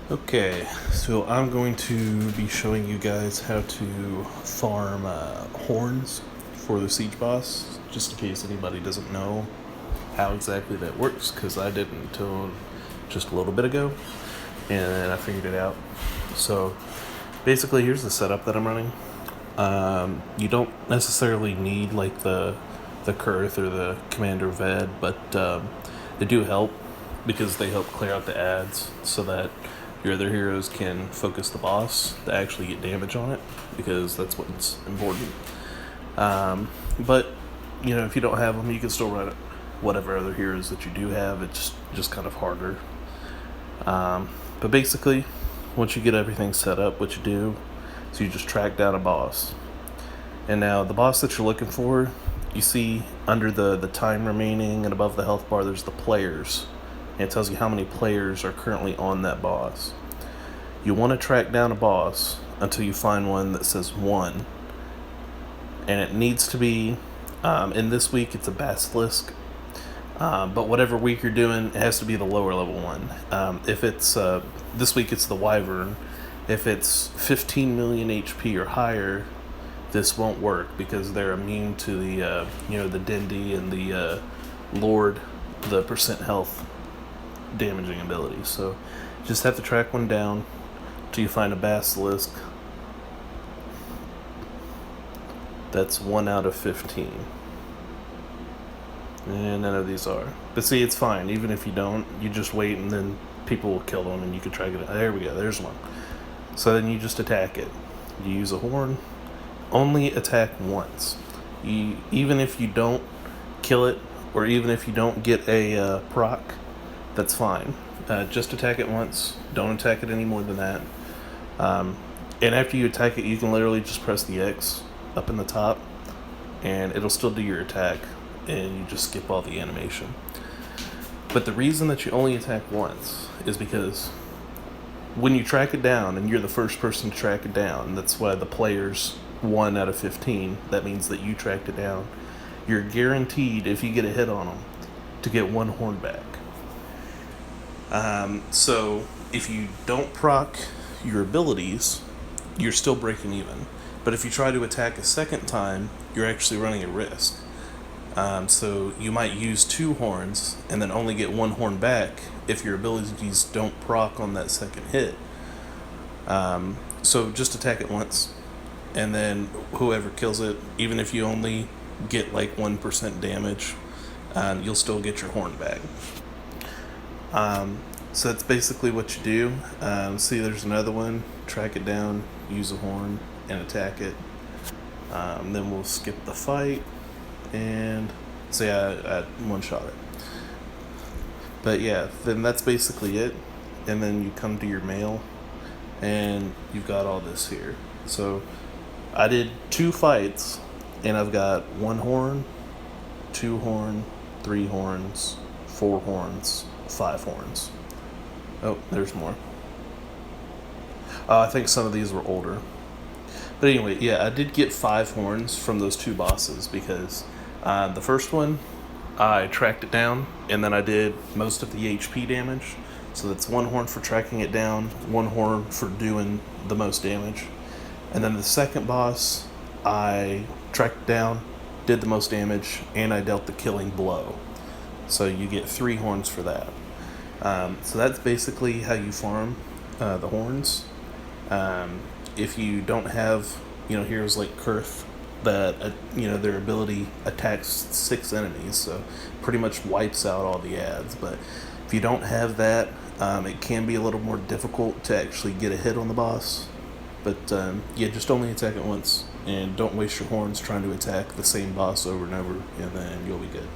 Okay, so I'm going to be showing you guys how to farm horns for the siege boss, just in case anybody doesn't know how exactly that works, because I didn't until just a little bit ago, and I figured it out. So basically, here's the setup that I'm running. You don't necessarily need like the Kurth or the Commander Ved, but they do help because they help clear out the ads so that your other heroes can focus the boss to actually get damage on it, because that's what's important. But if you don't have them, you can still run it. Whatever other heroes that you do have, it's just kind of harder. But basically, once you get everything set up, what you do is you just track down a boss. And now the boss that you're looking for, you see under the time remaining and above the health bar, there's the players. And it tells you how many players are currently on that boss. You want to track down a boss until you find one that says 1. And it needs to be, in this week it's a basilisk. But whatever week you're doing, it has to be the lower level one. If it's, this week it's the wyvern. If it's 15 million HP or higher, this won't work because they're immune to the Dindy and the Lord, the percent health damaging ability. So you just have to track one down till you find a basilisk that's 1 out of 15. And none of these are. But see, it's fine. Even if you don't, you just wait and then people will kill them and you can track it. There we go. There's one. So then you just attack it. You use a horn. Only attack once. Even if you don't kill it, or even if you don't get a proc, that's fine. Just attack it once. Don't attack it any more than that. And after you attack it, you can literally just press the X up in the top, and it'll still do your attack, and you just skip all the animation. But the reason that you only attack once is because when you track it down, and you're the first person to track it down, that's why the player's 1 out of 15, that means that you tracked it down, you're guaranteed, if you get a hit on them, to get 1 horn back. So if you don't proc your abilities, you're still breaking even. But if you try to attack a second time, you're actually running a risk. So you might use 2 horns and then only get 1 horn back if your abilities don't proc on that second hit. So just attack it once, and then whoever kills it, even if you only get like 1% damage, you'll still get your horn back. So that's basically what you do. See, there's another one. Track it down, use a horn, and attack it. Then we'll skip the fight, and say I one-shot it. But yeah, then that's basically it. And then you come to your mail, and you've got all this here. So I did 2 fights, and I've got 1 horn, 2 horn, 3 horns, 4 horns, 5 horns. Oh, there's more. I think some of these were older. But anyway, yeah, I did get 5 horns from those 2 bosses because the first one, I tracked it down, and then I did most of the HP damage. So that's 1 horn for tracking it down, 1 horn for doing the most damage. And then the second boss, I tracked down, did the most damage, and I dealt the killing blow. So you get 3 horns for that. So that's basically how you farm the horns. If you don't have, heroes like Kurth that, their ability attacks 6 enemies, so pretty much wipes out all the ads. But if you don't have that, it can be a little more difficult to actually get a hit on the boss. But yeah, just only attack it once, and don't waste your horns trying to attack the same boss over and over, and then you'll be good.